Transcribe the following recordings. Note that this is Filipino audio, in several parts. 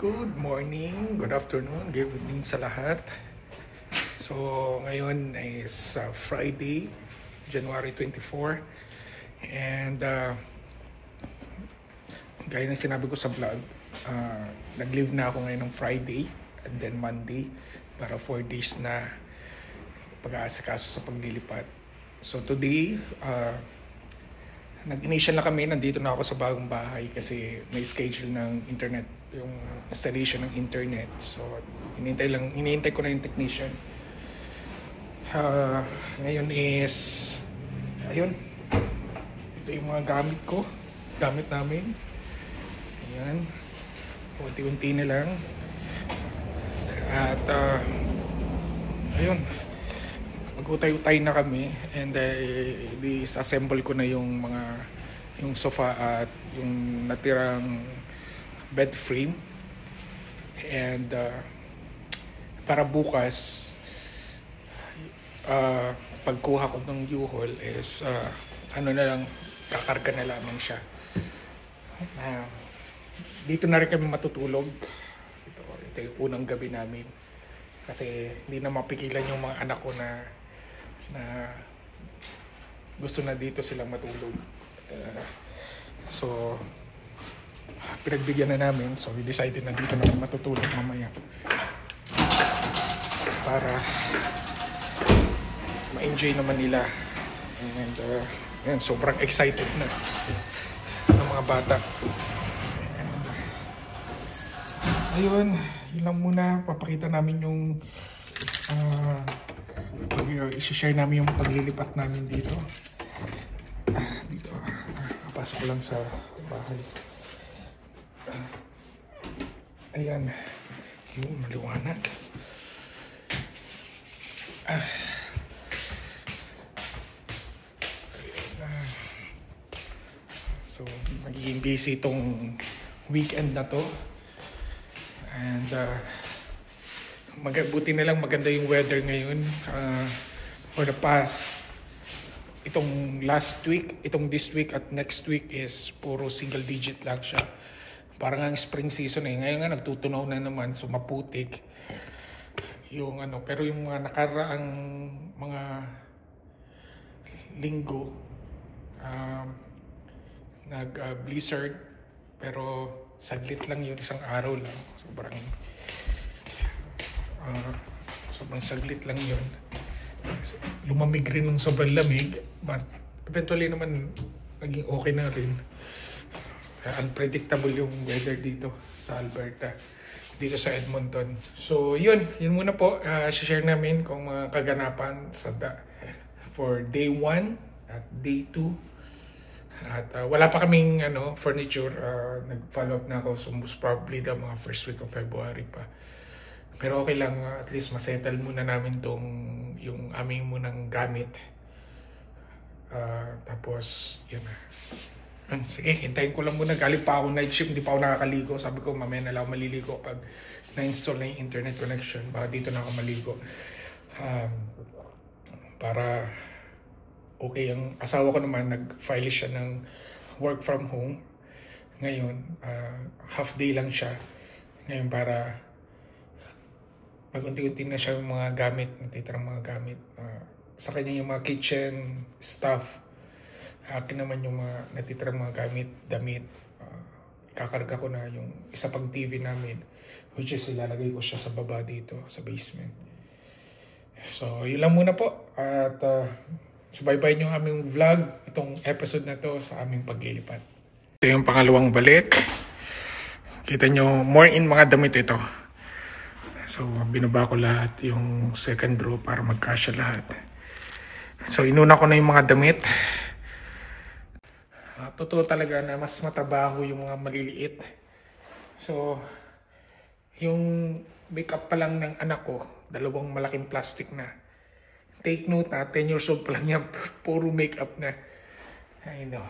Good morning, good afternoon, good evening sa lahat. So, ngayon is Friday, January 24. And gaya ng sinabi ko sa vlog, nag-leave na ako ngayon ng Friday and then Monday para 4 days na pag-aasikaso sa paglilipat. So today, nag-initial na kami, nandito na ako sa bagong bahay kasi may schedule ng internet, yung installation ng internet. So hinihintay ko na yung technician. Ngayon is, ayun, ito yung mga gamit namin. Ayan, unti-unti na lang. At ayun, mag-utay-utay na kami and disassemble ko na yung sofa at yung natirang bed frame. And para bukas, pagkuha ko ng U-Haul is kakarga na lamang siya. Dito na rin kami matutulog. Ito yung unang gabi namin kasi hindi na mapigilan yung mga anak ko na gusto na dito silang matulog. So pinagbigyan na namin, so we decided na dito na matutulog mamaya para ma-enjoy naman nila. And sobrang excited na ng mga bata. And, ayun, yun lang muna. Papakita namin yung i-share namin yung paglilipat namin dito. Kapasok ko lang sa bahay. Ayan, yung maliwanag. So magiging busy itong weekend na to. And buti na lang maganda yung weather ngayon. For the past, itong last week, this week at next week is puro single digit lang siya. Parang ang spring season eh. Ngayon nga nagtutunaw na naman, so maputik yung pero yung mga nakaraang mga linggo nag-blizzard, pero saglit lang yun, isang araw lang. Sobrang saglit lang yun. Lumamig rin ng sobrang lamig, but eventually naman naging okay na rin. Unpredictable yung weather dito sa Alberta, dito sa Edmonton. So yun muna po. Share namin kung mga kaganapan for day 1 at day 2. At wala pa kaming furniture. Nag-follow up na ako, so most probably the mga first week of February pa. Pero okay lang, at least masettle muna namin yung aming munang gamit. Tapos yun na. Sige, hintayin ko lang muna. Galing pa ako night shift, hindi pa ako nakakaligo. Sabi ko mamaya na lang maliligo pag na-install na yung internet connection. Baka dito na ako maligo. Para okay, ang asawa ko naman nag-file siya ng work from home. Ngayon, half day lang siya. Ngayon para mag-unti-unti na siya yung mga gamit, natitirang mga gamit. Sa kanya yung mga kitchen stuff. Akin naman yung mga natitirang mga gamit, damit. Ikakarga ko na yung isa pang TV namin, which is ilalagay ko siya sa baba dito, sa basement. So, yun lang muna po. At subaybayin yung aming vlog, itong episode na to sa aming paglilipat. Ito yung pangalawang balik. Kita nyo, more in mga damit ito. So, binaba ko lahat yung second row para magkasya lahat. So, inuna ko na yung mga damit. Totoo talaga na mas matabaho yung mga maliliit. So, yung makeup pa lang ng anak ko, 2 malaking plastic na. Take note na, 10 years old pa lang yan, puro makeup na. I know.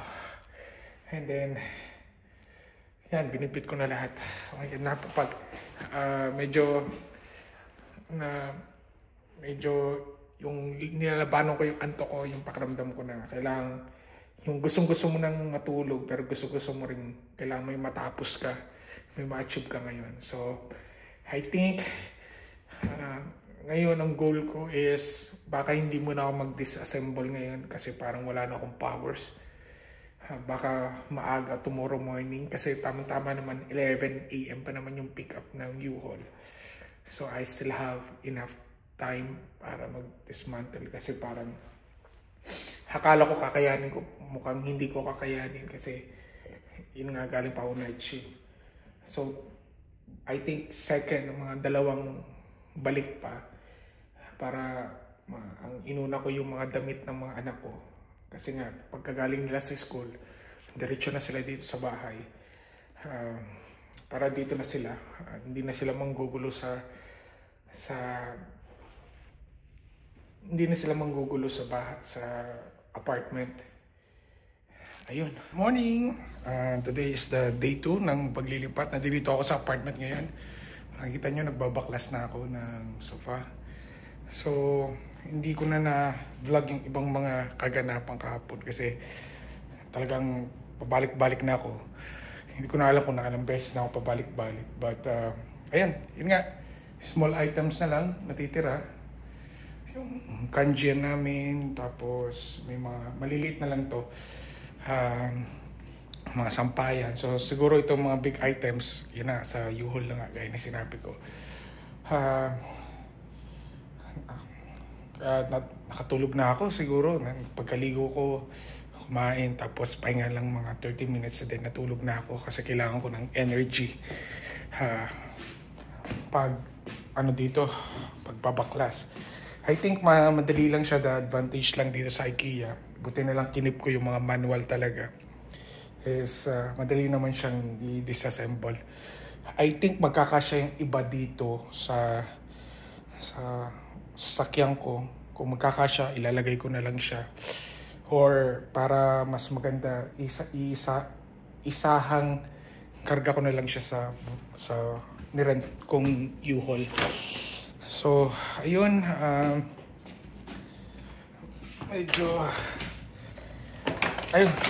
And then, yan, binipit ko na lahat. Ayan na, pag medyo yung nilalabanan ko yung antok ko, yung pakiramdam ko na kailangan yung gustong-gusto mo nang matulog pero gusto-gusto mo rin kailangan may matapos ka. may ma-achieve ka ngayon. So, I think, ngayon ang goal ko is, baka hindi mo na ako mag-disassemble ngayon kasi parang wala na akong powers. Baka maaga tomorrow morning kasi tamang-tama naman 11 AM pa naman yung pick up ng U-Haul. So, I still have enough time para mag-dismantle kasi parang akala ko kakayanin ko, mukhang hindi ko kakayanin kasi yun nga, galing pa ako night shift. So, I think second, mga dalawang balik pa para ang inuna ko yung mga damit ng mga anak ko. Kasi nga, pagkagaling nila sa school, diretso na sila dito sa bahay. Para dito na sila. Hindi na sila manggugulo sa apartment. Ayun. Morning! Today is the day 2 ng paglilipat. Nandito ako sa apartment ngayon. Nakikita nyo, nagbabaklas na ako ng sofa. So, hindi ko na vlog yung ibang mga kaganapan kahapon kasi talagang pabalik-balik na ako. Hindi ko na alam kung nakalang beses na ako pabalik-balik. But, ayan, yun nga. Small items na lang natitira. Yung kanjian namin, tapos may mga maliliit na lang to. Mga sampayan. So, siguro itong mga big items, yun na, sa U-Haul na nga, gaya na sinabi ko. Nakatulog na ako siguro. Pagkaligo ko, kumain, tapos pahinga lang mga 30 minutes din, natulog na ako kasi kailangan ko ng energy. Pagbabaklas. I think madali lang siya, the advantage lang dito sa IKEA. Buti na lang kinip ko yung mga manual talaga. Is madali naman siyang i-disassemble. I think magkakasya yung iba dito sa sasakyan ko. Kung magkakasya, ilalagay ko na lang siya. Or para mas maganda, isahang karga ko na lang siya sa nirent kong U-Haul. So, ayun,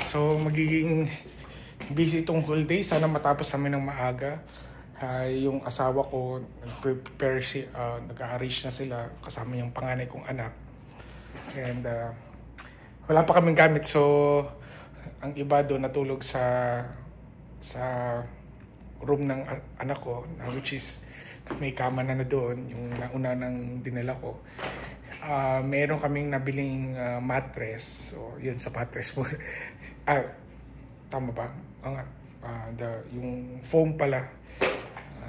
so magiging busy itong whole day. Sana matapos namin ng maaga. Yung asawa ko, nag-prepare siya, nag-arrange na sila kasama yung panganay kong anak. And wala pa kaming gamit, so ang iba doon natulog sa room ng anak ko, which is may kama na doon, yung nauna ng dinala ko. Meron kaming nabiling mattress. So, yun sa mattress mo. Tama ba? Yung foam pala.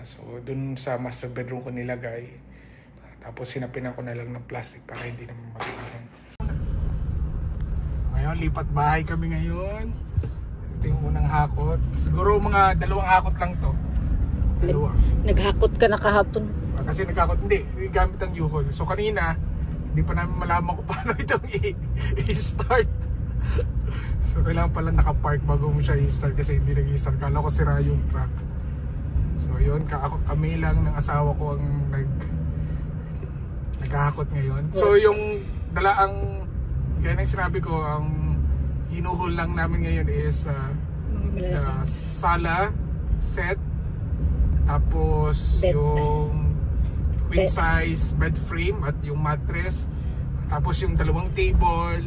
So, dun sa master bedroom ko nilagay. Tapos, sinapinan ko na lang ng plastic para hindi naman magiging. So, ngayon, lipat bahay kami ngayon. Ito yung unang hakot. Siguro mga 2 hakot lang to. 2. Naghakot ka na kahapon. Kasi naghakot, hindi. Gamit ang U-Haul. So, kanina, hindi pa namin malaman kung paano itong i-start. So, kailangan pala nakapark bago mo siya i-start kasi hindi nag-i-start. Kala ko sira yung truck. So, yun. Kami lang ng asawa ko ang naghahakot ngayon. So, yung dalaang, kaya nang sinabi ko, ang hinuhol lang namin ngayon is sala set, tapos yung queen size bed frame at yung mattress, tapos yung 2 table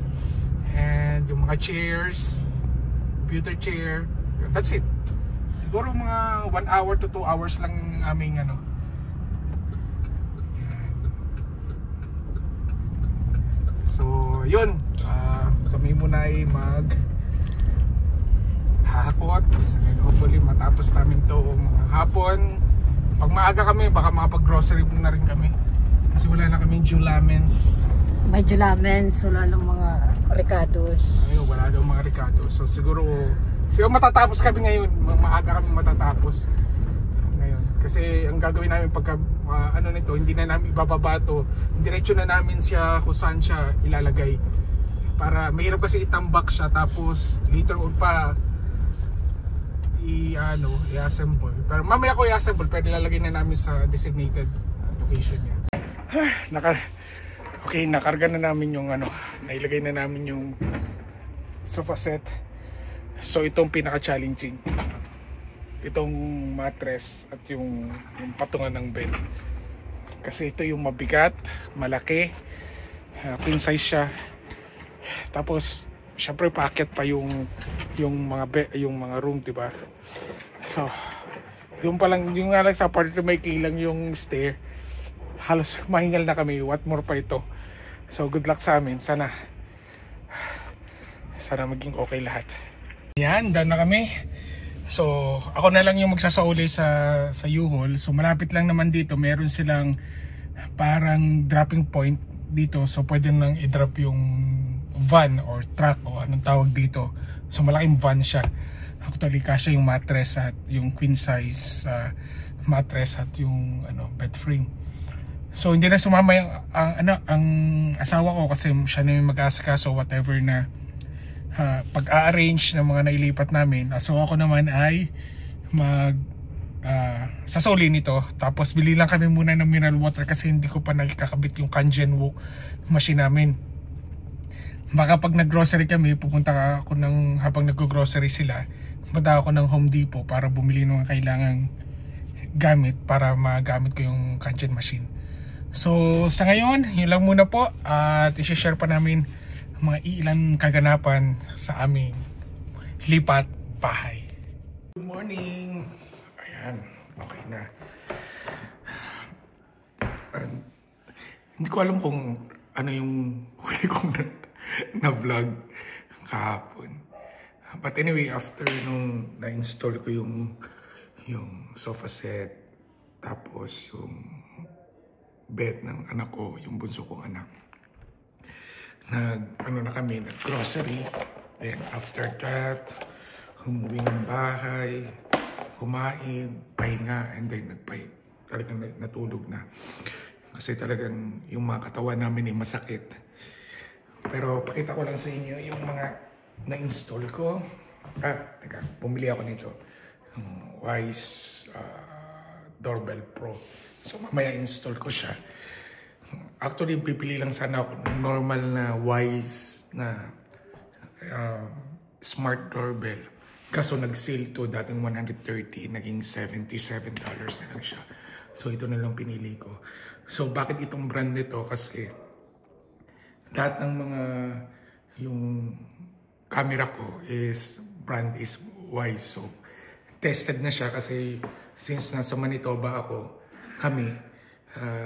and yung mga chairs, computer chair. That's it. Siguro mga 1 hour to 2 hours lang aming ano. So yun, kami muna ay maghahakot and hopefully matapos namin to hapon. Pag maaga kami, baka makapag-grocery na rin kami kasi wala na kaming julamens. May julamens, wala lang mga ricados. Ayun, wala daw mga ricados. So siguro matatapos kami ngayon, maaga kami matatapos ngayon. Kasi ang gagawin namin pagka nito, hindi na namin ibababa to, diretso na namin siya kung saan siya ilalagay. Para mahirap kasi itambak siya tapos later on pa i-assemble. Pero mamaya ko i-assemble, pero ilalagay na namin sa designated location niya. Okay, nakarga na namin yung nailagay na namin yung sofa set. So itong pinaka-challenging. itong mattress at yung patungan ng bed. Kasi ito yung mabigat, malaki, queen size siya. Tapos syempre paakyat pa yung mga room, diba? So doon pa lang, yung nga lang sa part may kilang yung stair, halos mahingal na kami. What more pa ito? So good luck sa amin. Sana maging okay lahat. Yan, done na kami. So ako na lang yung magsasauli sa U-Haul. So malapit lang naman dito, meron silang parang dropping point dito. So pwede nang i-drop yung van or truck o anong tawag dito. So malaking van siya. Actually kasya yung mattress at yung queen size mattress at yung bed frame. So hindi na sumama ang asawa ko kasi siya na yung mag-aasikaso whatever na pag-a-arrange ng mga nailipat namin. So ako naman ay sasoli nito. Tapos bili lang kami muna ng mineral water kasi hindi ko pa nakikakabit yung Kangen machine namin. Baka pag nag-grocery kami, pupunta ako habang nag-grocery sila, punta ako ng Home Depot para bumili ng kailangang gamit para magamit ko yung Kangen machine. So sa ngayon, yun lang muna po at i-share pa namin mga ilang kaganapan sa aming lipat bahay. Good morning! Ayan, okay na. Hindi ko alam kung ano yung huli kong na-vlog kahapon. But anyway, after nung na-install ko yung sofa set, tapos yung bed ng anak ko, yung bunso kong anak, nag-grocery. Then after that, humuwi ng bahay, kumain, pahinga, and then talagang natulog na. Kasi talagang yung mga katawan namin ay masakit. Pero pakita ko lang sa inyo yung mga na-install ko. Teka, bumili ako nito. Wise Doorbell Pro. So mamaya install ko siya. Actually, bibili lang sana ako ng normal na Wise na smart doorbell. Kaso nag-sale to, dating 130, naging $77 na lang siya. So ito na lang pinili ko. So bakit itong brand nito? Kasi lahat ng mga yung camera ko brand is Wise. So tested na siya kasi since nasa Manitoba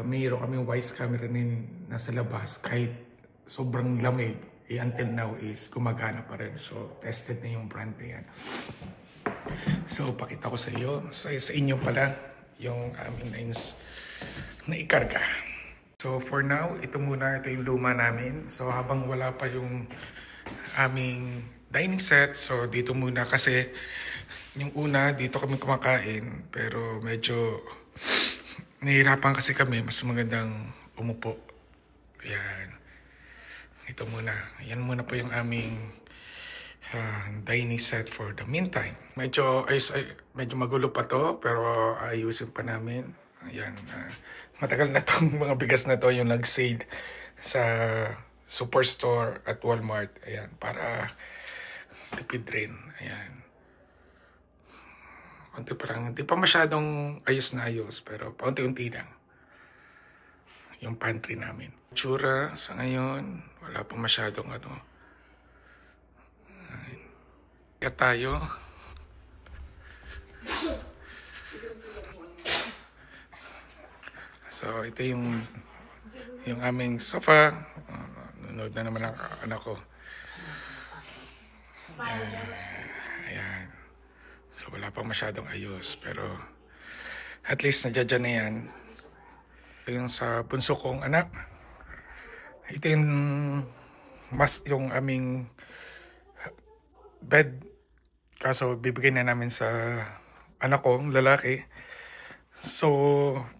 mayroon kaming Wise camera nasa labas, kahit sobrang lamig, until now is gumagana pa rin. So tested na yung brand na yan. So pakita ko sa iyo, sa inyo pala yung aming na ikarga. So for now, ito yung luma namin. So habang wala pa yung aming dining set, so dito muna kasi yung una, dito kami kumakain. Pero medyo nahihirapan kasi kami, mas magandang umupo. Ayan. Ito muna. Ayan muna po yung aming dining set for the meantime. Medyo magulo pa to, pero ayusin pa namin. Ayan, matagal na tong mga bigas na to yung nag-sale sa Superstore at Walmart. Ayan, para tipid rin. Ayan. Konti pa lang, hindi pa masyadong ayos na ayos, pero paunti-unti lang yung pantry namin. Tsura sa ngayon, wala pa masyadong kaya tayo. So ito yung aming sofa. Nanonood na naman ang anak ko. Ayan. So wala pa masyadong ayos, pero at least nadyan na yan. Ito yung sa bunso kong anak. Ito yung aming bed. Kaso bibigay na namin sa anak ko, lalaki. So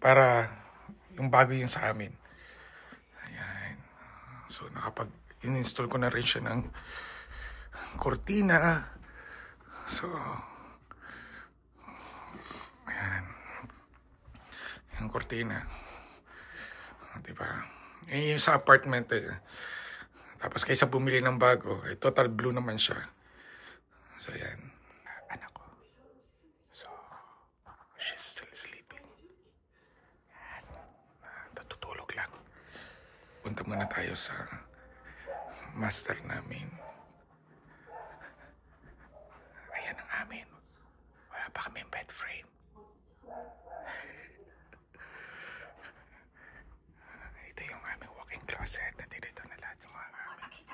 para yung bago yun sa amin. Ayan. So in-install ko na rin siya ng kortina. So ayan. Yung kortina. Diba? Yung sa apartment Tapos kaysa bumili ng bago, total blue naman siya. So ayan. Anak ko. So punta muna tayo sa master namin. Ayan ang amin. Wala pa kami bed frame. Ito yung aming walk-in closet. Nandito na lahat yung mga gamit.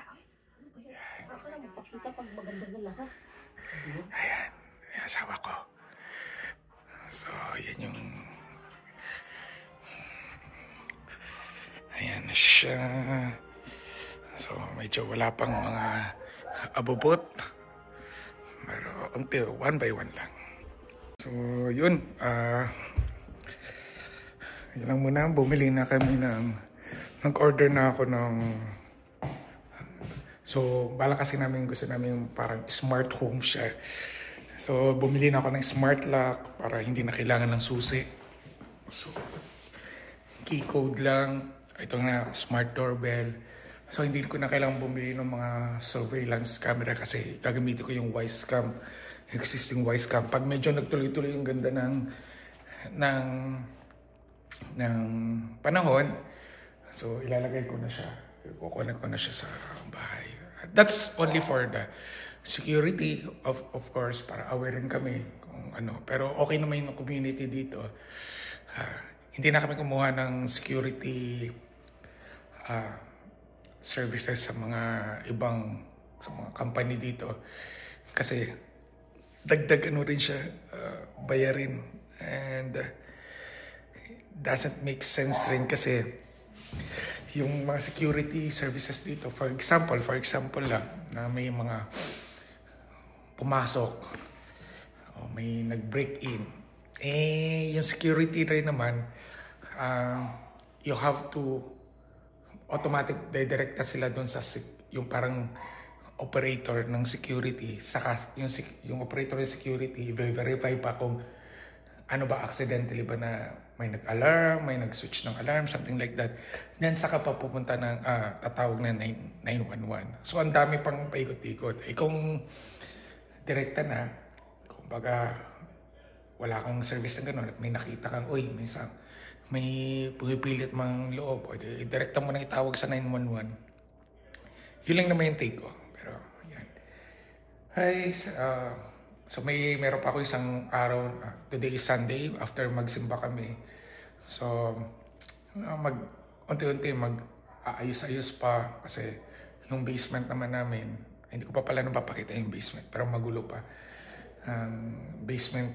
Pakita pag maganda na lahat. Ayan. Yung asawa ko. So, yan yung... Ayan na siya. So, medyo wala pang mga abubot. Pero, until, one by one lang. So, yun. Yun lang muna. Bumili na kami ng... Nag-order na ako ng... So, bala kasi namin gusto namin parang smart home siya. So, bumili na ako ng smart lock para hindi na kailangan ng susi. So, key code lang. Ito na, smart doorbell. So, hindi ko na kailangan bumili ng mga surveillance camera kasi gagamitin ko yung Wisecam, existing Wisecam. Pag medyo nagtuloy-tuloy yung ganda ng panahon, so ilalagay ko na siya. Kukunin ko na siya sa bahay. That's only for the security, of course, para aware rin kami kung ano. Pero okay naman yung community dito. Hindi na kami kumuha ng security services sa mga company dito. Kasi dagdag ano rin siya, bayarin. And doesn't make sense rin kasi yung mga security services dito, for example lang, na may mga pumasok o may nag-break in, yung security rin naman, you have to automatic direkta sila doon sa yung parang operator ng security, saka yung operator ng security verify pa kung ano ba, accidentally ba na may nag-alarm, may nag-switch ng alarm, something like that. Then saka pa pupunta ng tatawag na 911. So ang dami pang paikot-ikot. Kung direkta na, kumbaga wala kang service ng gano'n at may nakita kang, may pumipilit mang loob, o direkta mo nang itawag sa 911. Yun lang naman yung take ko. Pero, yan. So meron pa ako isang araw, today is Sunday, after magsimba kami. So, unti-unti mag-aayos-ayos pa kasi yung basement naman namin, hindi ko pa pala napapakita yung basement, pero magulo pa. Basement,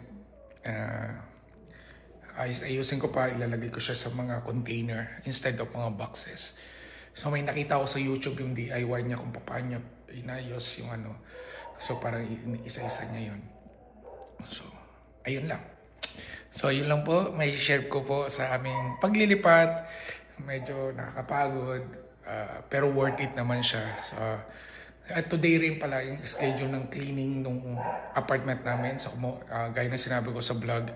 ayusin ko pa, ilalagay ko siya sa mga container instead of mga boxes. So may nakita ko sa YouTube yung DIY niya kung paano niya inayos yung ano. So parang isa-isa niya yun. So, ayun lang. So, yun lang po. May share ko po sa aming paglilipat. Medyo nakakapagod. Pero worth it naman siya. So, at today rin pala yung schedule ng cleaning ng apartment namin. So, gaya na sinabi ko sa vlog,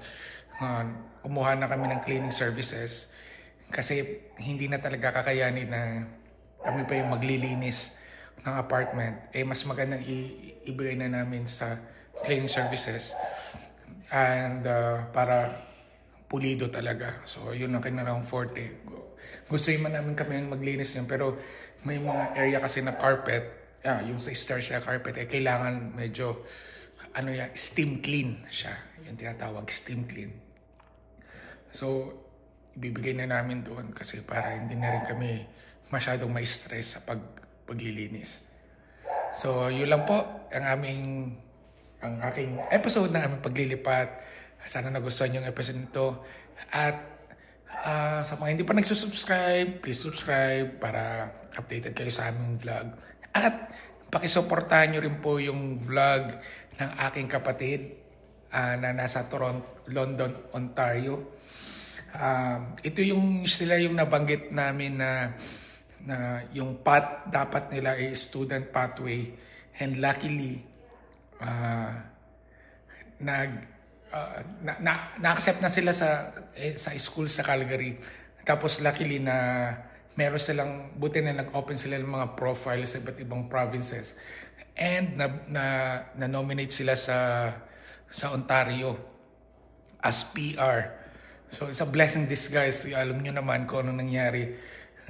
kumuha na kami ng cleaning services. Kasi hindi na talaga kakayanin na kami pa yung maglilinis ng apartment. Mas magandang ibigay na namin sa cleaning services and para pulido talaga. So yun ang kanilang forte. Gusto man namin kami maglinis yun, pero may mga area kasi na carpet, yung sa stairs na carpet, kailangan medyo steam clean siya. Yung tinatawag steam clean. So ibibigay na namin doon kasi para hindi na rin kami masyadong ma-stress sa paglilinis. So yun lang po ang aking episode na aming paglilipat. Sana nagustuhan yung episode nito. At sa mga hindi pa nagsusubscribe, please subscribe para updated kayo sa aming vlog. At pakisuportahan nyo rin po yung vlog ng aking kapatid na nasa London, Ontario. Ito sila yung nabanggit namin na yung path dapat nila ay student pathway. And luckily, na-accept na sila sa school sa Calgary. Tapos luckily na meron silang, buti na nag-open sila ng mga profiles sa iba't ibang provinces. And na-nominate sila sa Ontario as PR. So it's a blessing disguise. Alam nyo naman kung ano nangyari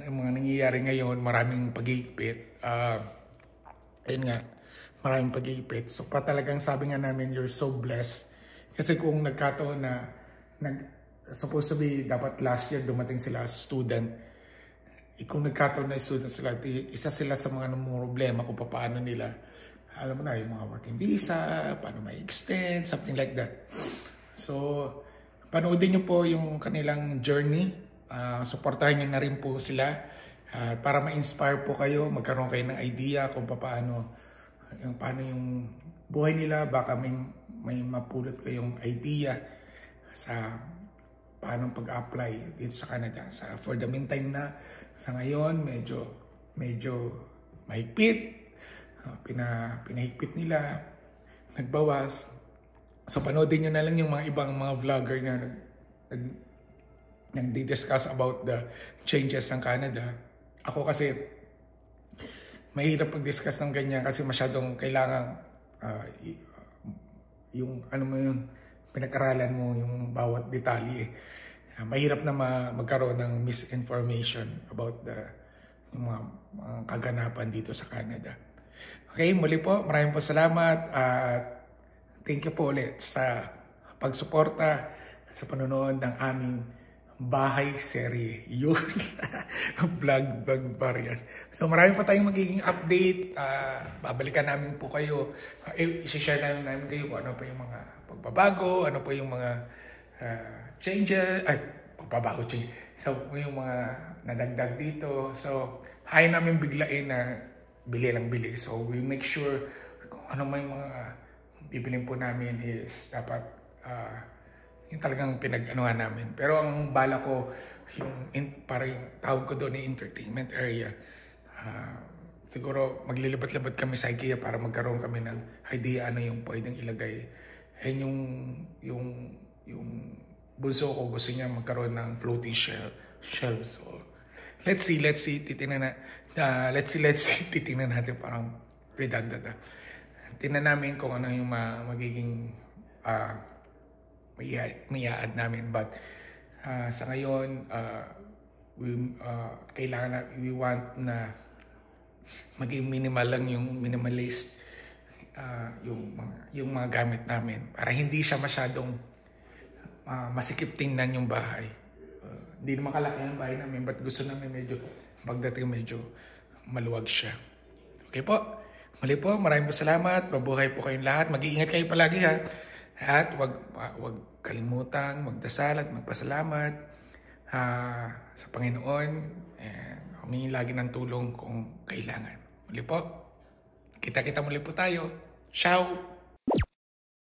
ang mga nangyayari ngayon, maraming pag-iipit. Ayun nga, maraming pag-iipit. So talagang sabi nga namin, you're so blessed. Kasi kung nagkataon na supposed to be dapat last year dumating sila as student, kung nagkataon na student sila, isa sila sa mga problema kung paano nila, alam mo na, yung mga working visa, paano may extend, something like that. So panoodin nyo po yung kanilang journey, supportahan nyo na rin po sila para ma-inspire po kayo, magkaroon kayo ng idea kung paano yung buhay nila. Baka may mapulot kayong idea sa paano pag-apply dito sa Canada. For the meantime na, sa ngayon, medyo mahigpit, pinahigpit nila, nagbawas. So panoodin nyo na lang yung mga ibang mga vlogger na nagdi-discuss about the changes ng Canada. Ako kasi mahirap mag-discuss ng ganyan kasi masyadong kailangan yung ano mo yun, pinag-aralan mo yung bawat detalye. Mahirap na magkaroon ng misinformation about yung mga kaganapan dito sa Canada. Okay, muli po, maraming po salamat at thank you po ulit sa pagsuporta sa panonood ng aming bahay serye. Yun. Vlog Barriers. So marami pa tayong magiging update. Babalikan namin po kayo. I-share namin kayo kung ano pa yung mga pagbabago, ano pa yung mga changes. Pagbabago, change. So yung mga nadagdag dito. So ayaw namin biglain na bili lang bili. So we make sure kung ano may mga bibilin po namin is dapat yung talagang pinag-anuhan namin. Pero ang bala ko, para yung tawag ko doon yung entertainment area. Siguro maglilibat-libat kami sa IKEA para magkaroon kami ng idea ano yung pwedeng ilagay. And yung bunso ko gusto niya magkaroon ng floating shelves. So, let's see, titingnan natin parang redundant. Tingnan namin kung ano yung magiging may add namin, but sa ngayon we want na maging minimal lang, yung minimalist yung mga gamit namin para hindi siya masyadong masikip tingnan yung bahay. Hindi naman kalaki ang bahay namin, but gusto namin pagdating medyo maluwag siya. Okay po, muli po, maraming salamat, mabuhay po kayong lahat, mag-iingat kayo palagi ha. At wag kalimutang magdasal at magpasalamat sa Panginoon, and humingi lagi ng tulong kung kailangan. Muli po, kita-kita muli po tayo. Ciao!